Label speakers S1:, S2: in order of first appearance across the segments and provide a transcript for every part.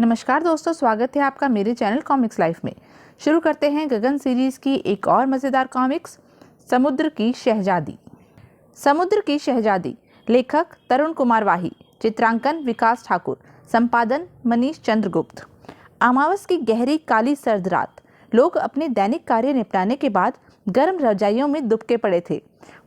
S1: नमस्कार दोस्तों, स्वागत है आपका मेरे चैनल कॉमिक्स लाइफ में। शुरू करते हैं गगन सीरीज की एक और मज़ेदार कॉमिक्स, समुद्र की शहजादी। समुद्र की शहजादी, लेखक तरुण कुमार वाही, चित्रांकन विकास ठाकुर, संपादन मनीष चंद्रगुप्त। अमावस की गहरी काली सर्द रात, लोग अपने दैनिक कार्य निपटाने के बाद गर्म रजाइयों में दुबके पड़े थे।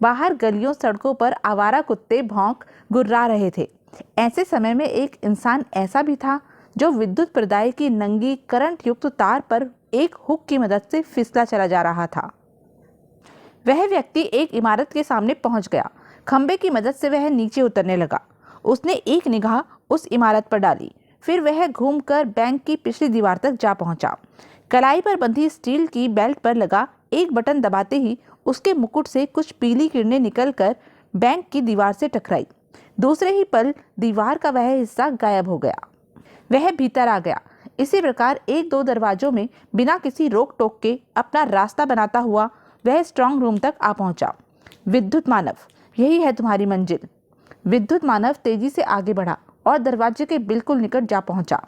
S1: बाहर गलियों सड़कों पर आवारा कुत्ते भौंक गुर्रा रहे थे। ऐसे समय में एक इंसान ऐसा भी था जो विद्युत प्रदाय की नंगी करंट युक्त तार पर एक हुक की मदद से फिसला चला जा रहा था। वह व्यक्ति एक इमारत के सामने पहुंच गया। खंबे की मदद से वह नीचे उतरने लगा। उसने एक निगाह उस इमारत पर डाली, फिर वह घूमकर बैंक की पिछली दीवार तक जा पहुंचा। कलाई पर बंधी स्टील की बेल्ट पर लगा एक बटन दबाते ही उसके मुकुट से कुछ पीली किरणें निकलकर बैंक की दीवार से टकराई। दूसरे ही पल दीवार का वह हिस्सा गायब हो गया। वह भीतर आ गया। इसी प्रकार एक दो दरवाजों में बिना किसी रोक टोक के अपना रास्ता बनाता हुआ वह स्ट्रांग रूम तक आ पहुंचा। विद्युत मानव, यही है तुम्हारी मंजिल। विद्युत मानव तेजी से आगे बढ़ा और दरवाजे के बिल्कुल निकट जा पहुंचा।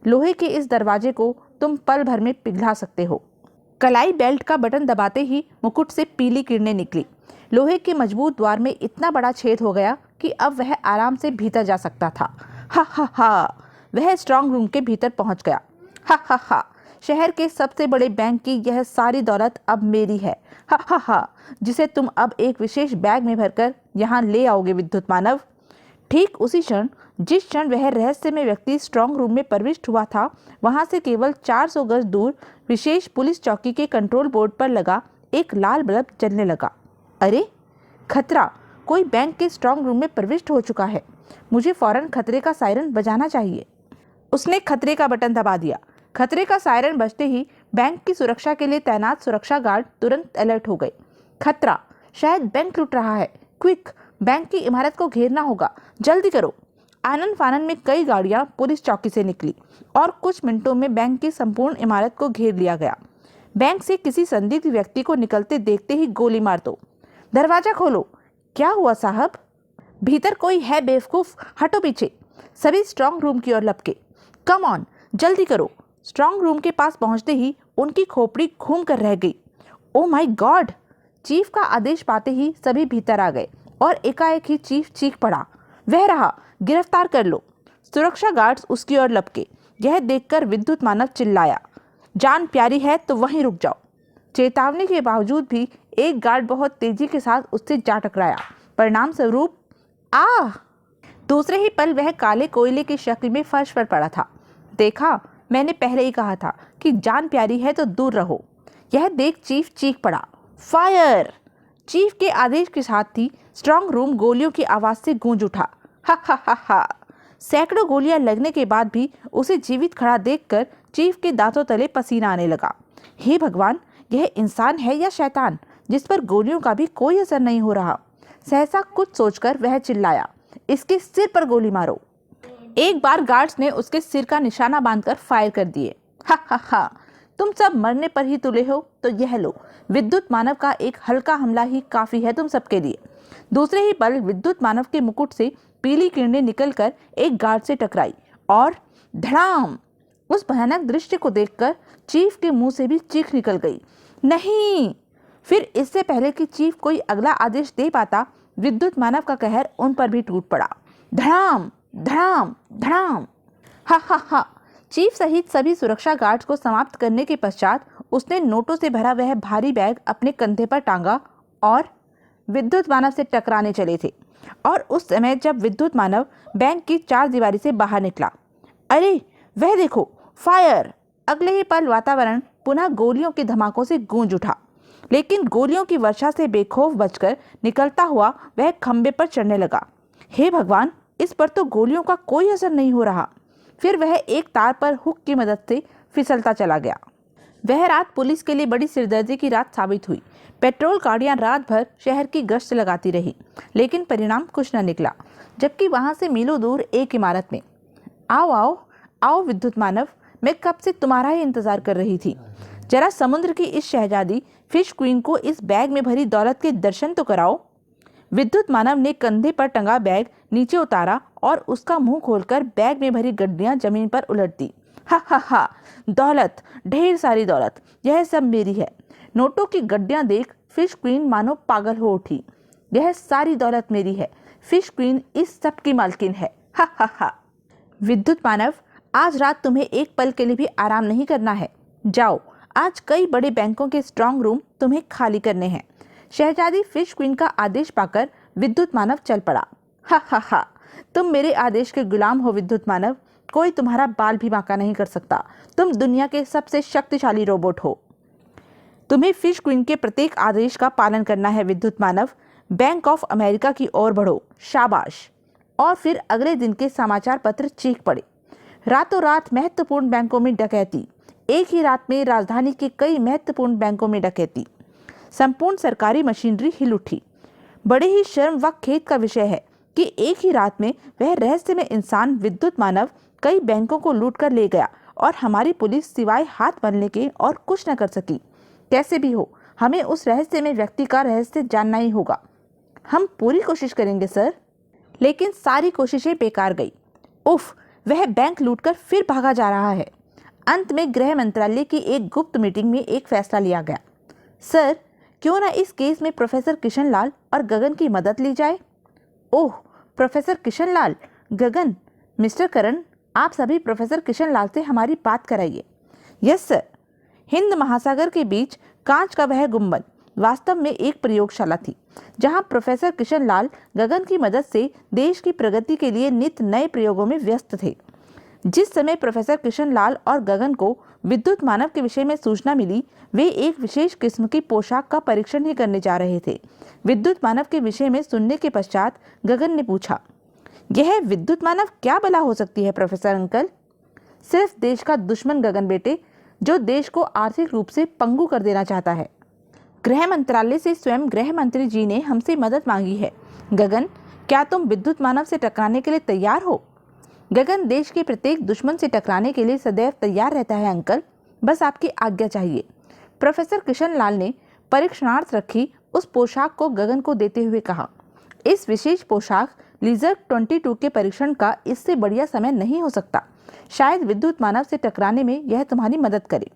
S1: लोहे के इस दरवाजे को तुम पल भर में पिघला सकते हो। कलाई बेल्ट का बटन दबाते ही मुकुट से पीली किरणें निकली। लोहे के मजबूत द्वार में इतना बड़ा छेद हो गया कि अब वह आराम से भीतर जा सकता था। हा हा हा, वह स्ट्रांग रूम के भीतर पहुंच गया। हा हा हा, शहर के सबसे बड़े बैंक की यह सारी दौलत अब मेरी है। हा हा हा, जिसे तुम अब एक विशेष बैग में भरकर यहाँ ले आओगे विद्युत मानव। ठीक उसी क्षण, जिस क्षण वह रहस्यमय व्यक्ति स्ट्रांग रूम में प्रविष्ट हुआ था, वहां से केवल 400 गज दूर विशेष पुलिस चौकी के कंट्रोल बोर्ड पर लगा एक लाल बल्ब जलने लगा। अरे खतरा, कोई बैंक के स्ट्रांग रूम में प्रविष्ट हो चुका है। मुझे फौरन खतरे का सायरन बजाना चाहिए। उसने खतरे का बटन दबा दिया। खतरे का सायरन बजते ही बैंक की सुरक्षा के लिए तैनात सुरक्षा गार्ड तुरंत अलर्ट हो गए। खतरा, शायद बैंक लूट रहा है। क्विक, बैंक की इमारत को घेरना होगा, जल्दी करो। आनन फानन में कई गाड़ियां पुलिस चौकी से निकली और कुछ मिनटों में बैंक की संपूर्ण इमारत को घेर लिया गया। बैंक से किसी संदिग्ध व्यक्ति को निकलते देखते ही गोली मार दो। दरवाजा खोलो। क्या हुआ साहब? भीतर कोई है बेवकूफ, हटो पीछे। सभी स्ट्रांग रूम की ओर लपके। कम ऑन, जल्दी करो। स्ट्रांग रूम के पास पहुंचते ही उनकी खोपड़ी घूम कर रह गई। Oh my God! चीफ का आदेश पाते ही सभी भीतर आ गए और एकाएक ही चीफ चीख पड़ा, वह रहा, गिरफ्तार कर लो। सुरक्षा गार्ड्स उसकी ओर लपके। यह देखकर विद्युत मानव चिल्लाया, जान प्यारी है तो वहीं रुक जाओ। चेतावनी के बावजूद भी एक गार्ड बहुत तेजी के साथ उससे जा टकराया। परिणाम स्वरूप दूसरे ही पल वह काले कोयले की शक्ल में फर्श पर पड़ा था। देखा, मैंने पहले ही कहा था कि जान प्यारी है तो दूर रहो। यह देख चीफ चीख पड़ा, फायर! चीफ के आदेश के साथ ही स्ट्रांग रूम गोलियों की आवाज से गूंज उठा। हा हा हा हा। सैकड़ों गोलियां लगने के बाद भी उसे जीवित खड़ा देखकर चीफ के दांतों तले पसीना आने लगा। हे भगवान, यह इंसान है या शैतान जिस पर गोलियों का भी कोई असर नहीं हो रहा? सहसा कुछ सोचकर वह चिल्लाया, इसके सिर पर गोली मारो। एक बार गार्ड्स ने उसके सिर का निशाना बांधकर फायर कर दिए। हा हा हा, तुम सब मरने पर ही तुले हो तो यह लो, विद्युत मानव का एक हल्का हमला ही काफी है तुम सबके लिए। दूसरे ही पल विद्युत मानव के मुकुट से पीली किरणें निकलकर एक गार्ड से टकराई और धड़ाम! उस भयानक दृश्य को देखकर चीफ के मुंह से भी चीख निकल गई। नहीं! फिर इससे पहले कि चीफ कोई अगला आदेश दे पाता, विद्युत मानव का कहर उन पर भी टूट पड़ा। धड़ाम धड़ाम धड़ाम! हा हा हा! चीफ सहित सभी सुरक्षा गार्ड्स को समाप्त करने के पश्चात उसने नोटों से भरा वह भारी बैग अपने कंधे पर टांगा और विद्युत मानव से टकराने चले थे। और उस समय जब विद्युत मानव बैंक की चार दीवारी से बाहर निकला, अरे वह देखो, फायर! अगले ही पल वातावरण पुनः गोलियों के धमाकों से गूंज उठा, लेकिन गोलियों की वर्षा से बेखौफ बचकर निकलता हुआ वह खंबे पर चढ़ने लगा। हे भगवान, इस पर तो गोलियों का कोई असर नहीं हो रहा। फिर वह एक तार पर हुक की मदद से फिसलता चला गया। वह रात पुलिस के लिए बड़ी सिरदर्दी की रात साबित हुई। पेट्रोल गाड़ियां रात भर शहर की गश्त लगाती रही, लेकिन परिणाम कुछ न निकला। जबकि वहां से मीलों दूर एक इमारत में, आओ आओ आओ विद्युत मानव, मैं कब से तुम्हारा ही इंतजार कर रही थी। जरा समुद्र की इस शहजादी फिश क्वीन को इस बैग में भरी दौलत के दर्शन तो कराओ। विद्युत मानव ने कंधे पर टंगा बैग नीचे उतारा और उसका मुंह खोलकर बैग में भरी गड्डियां जमीन पर उलट दी। हा हा हा, दौलत, ढेर सारी दौलत, यह सब मेरी है। नोटों की गड्डियां देख फिश क्वीन मानो पागल हो उठी। यह सारी दौलत मेरी है, फिश क्वीन इस सब की मालकिन है। हा हा हा। विद्युत मानव, आज रात तुम्हें एक पल के लिए भी आराम नहीं करना है। जाओ, आज कई बड़े बैंकों के स्ट्रांग रूम तुम्हें खाली करने हैं। शहजादी फिश क्वीन का आदेश पाकर विद्युत मानव चल पड़ा। हा हा हा, तुम मेरे आदेश के गुलाम हो विद्युत मानव, कोई तुम्हारा बाल भी बांका नहीं कर सकता। तुम दुनिया के सबसे शक्तिशाली रोबोट हो। तुम्हें फिश क्वीन के प्रत्येक आदेश का पालन करना है विद्युत मानव। बैंक ऑफ अमेरिका की ओर बढ़ो, शाबाश। और फिर अगले दिन के समाचार पत्र चीख पड़े। रातों रात महत्वपूर्ण बैंकों में डकैती, एक ही रात में राजधानी के कई महत्वपूर्ण बैंकों में डकैती। संपूर्ण सरकारी मशीनरी हिल उठी। बड़े ही शर्म व खेद का विषय है कि एक ही रात में वह रहस्यमय इंसान विद्युत मानव कई बैंकों को लूट कर ले गया और हमारी पुलिस सिवाय हाथ मलने के और कुछ न कर सकी। कैसे भी हो, हमें उस रहस्यमय व्यक्ति का रहस्य जानना ही होगा। हम पूरी कोशिश करेंगे सर। लेकिन सारी कोशिशें बेकार गई। उफ, वह बैंक लूटकर फिर भागा जा रहा है। अंत में गृह मंत्रालय की एक गुप्त मीटिंग में एक फैसला लिया गया। सर, क्यों ना इस केस में प्रोफेसर किशनलाल और गगन की मदद ली जाए। ओह, प्रोफेसर किशनलाल, गगन, मिस्टर करण, आप सभी प्रोफेसर किशनलाल से हमारी बात कराइए। Yes sir. हिंद महासागर के बीच कांच का वह गुंबद वास्तव में एक प्रयोगशाला थी, जहां प्रोफेसर किशनलाल गगन की मदद से देश की प्रगति के लिए नित नए प्रयोगों में व्यस्त थे। जिस समय प्रोफेसर किशनलाल और गगन को विद्युत मानव के विषय में सूचना मिली, वे एक विशेष किस्म की पोशाक का परीक्षण ही करने जा रहे थे। विद्युत मानव के विषय में सुनने के पश्चात गगन ने पूछा, यह विद्युत मानव क्या भला हो सकती है प्रोफेसर अंकल। सिर्फ देश का दुश्मन गगन बेटे, जो देश को आर्थिक रूप से पंगु कर देना चाहता है। गृह मंत्रालय से स्वयं गृह मंत्री जी ने हमसे मदद मांगी है। गगन, क्या तुम विद्युत मानव से टकराने के लिए तैयार हो। गगन देश के प्रत्येक दुश्मन से टकराने के लिए सदैव तैयार रहता है अंकल, बस आपकी आज्ञा चाहिए। प्रोफेसर किशनलाल ने परीक्षणार्थ रखी उस पोशाक को गगन को देते हुए कहा, इस विशेष पोशाक लीजर 22 के परीक्षण का इससे बढ़िया समय नहीं हो सकता। शायद विद्युत मानव से टकराने में यह तुम्हारी मदद करे।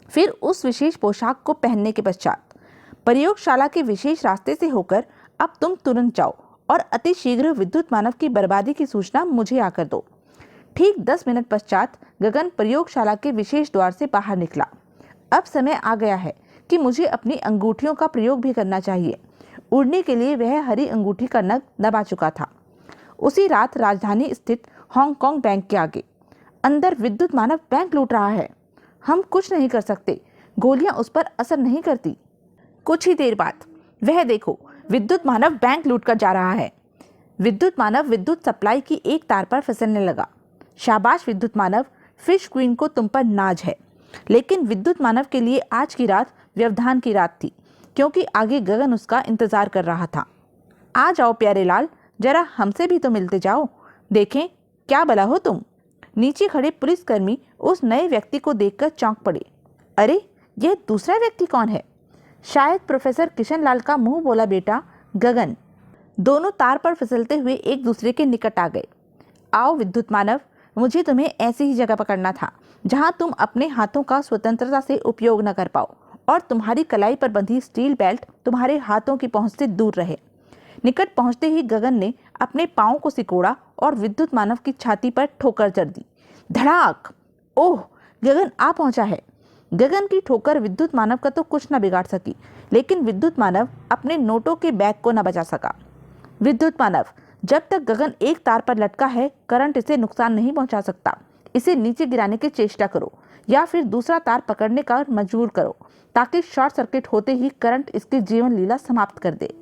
S1: फिर उस विशेष पोशाक को पहनने के पश्चात प्रयोगशाला के विशेष रास्ते से होकर अब तुम तुरंत जाओ और अति शीघ्र विद्युत मानव की बर्बादी की सूचना मुझे आकर दो। ठीक 10 मिनट पश्चात गगन प्रयोगशाला के विशेष द्वार से बाहर निकला। अब समय आ गया है कि मुझे अपनी अंगूठियों का प्रयोग भी करना चाहिए। उड़ने के लिए वह हरी अंगूठी का नग दबा चुका था। उसी रात राजधानी स्थित हांगकांग बैंक के आगे अंदर विद्युत मानव बैंक लूट रहा है। हम कुछ नहीं कर सकते, गोलियां उस पर असर नहीं करती। कुछ ही देर बाद वह देखो, विद्युत मानव बैंक लूटकर जा रहा है। विद्युत मानव विद्युत सप्लाई की एक तार पर फिसलने लगा। शाबाश विद्युत मानव, फिश क्वीन को तुम पर नाज है। लेकिन विद्युत मानव के लिए आज की रात व्यवधान की रात थी, क्योंकि आगे गगन उसका इंतजार कर रहा था। आ जाओ प्यारे लाल, जरा हमसे भी तो मिलते जाओ, देखें क्या भला हो तुम। नीचे खड़े पुलिसकर्मी उस नए व्यक्ति को देखकर चौंक पड़े। अरे, यह दूसरा व्यक्ति कौन है। शायद प्रोफेसर किशनलाल का मुंह बोला बेटा गगन। दोनों तार पर फिसलते हुए एक दूसरे के निकट आ गए। आओ विद्युत मानव, मुझे तुम्हें ऐसी ही जगह पकड़ना था जहां तुम अपने हाथों का स्वतंत्रता से उपयोग न कर पाओ और तुम्हारी कलाई पर बंधी स्टील बेल्ट तुम्हारे हाथों की पहुंच से दूर रहे। निकट पहुंचते ही गगन ने अपने पांव को सिकोड़ा और विद्युत मानव की छाती पर ठोकर जड़ दी। धड़ाक! ओह, गगन आ पहुंचा है। गगन की ठोकर विद्युत मानव का तो कुछ न बिगाड़ सकी, लेकिन विद्युत मानव अपने नोटों के बैग को न बचा सका। विद्युत मानव, जब तक गगन एक तार पर लटका है, करंट इसे नुकसान नहीं पहुंचा सकता। इसे नीचे गिराने की चेष्टा करो या फिर दूसरा तार पकड़ने का मजबूर करो, ताकि शॉर्ट सर्किट होते ही करंट इसकी जीवन लीला समाप्त कर दे।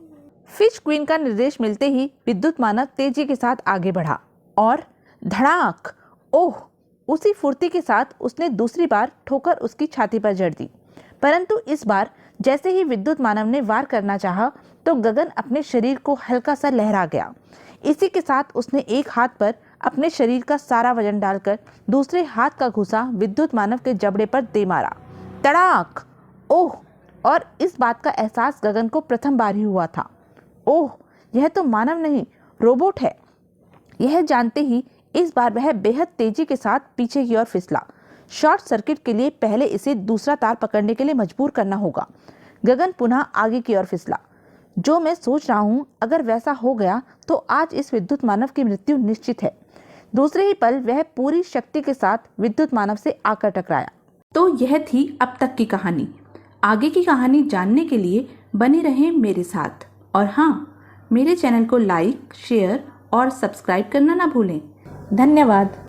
S1: फिश क्वीन का निर्देश मिलते ही विद्युत मानव तेजी के साथ आगे बढ़ा और धड़ाक! ओह, उसी फुर्ती के साथ उसने दूसरी बार ठोकर उसकी छाती पर जड़ दी। परंतु इस बार जैसे ही विद्युत मानव ने वार करना चाहा, तो गगन अपने शरीर को हल्का सा लहरा गया। इसी के साथ उसने एक हाथ पर अपने शरीर का सारा वजन डालकर दूसरे हाथ का घुसा विद्युत मानव के जबड़े पर दे मारा। तड़ाक! ओह! और इस बात का एहसास गगन को प्रथम बार ही हुआ था। ओह, यह तो मानव नहीं रोबोट है। यह जानते ही इस बार वह बेहद तेजी के साथ पीछे की ओर फिसला। शॉर्ट सर्किट के लिए पहले इसे दूसरा तार पकड़ने के लिए मजबूर करना होगा। गगन पुनः आगे की ओर फिसला। जो मैं सोच रहा हूँ, अगर वैसा हो गया तो आज इस विद्युत मानव की मृत्यु निश्चित है। दूसरे ही पल वह पूरी शक्ति के साथ विद्युत मानव से आकर टकराया।
S2: तो यह थी अब तक की कहानी। आगे की कहानी जानने के लिए बने रहें मेरे साथ। और हाँ, मेरे चैनल को लाइक, शेयर और सब्सक्राइब करना ना भूलें। धन्यवाद।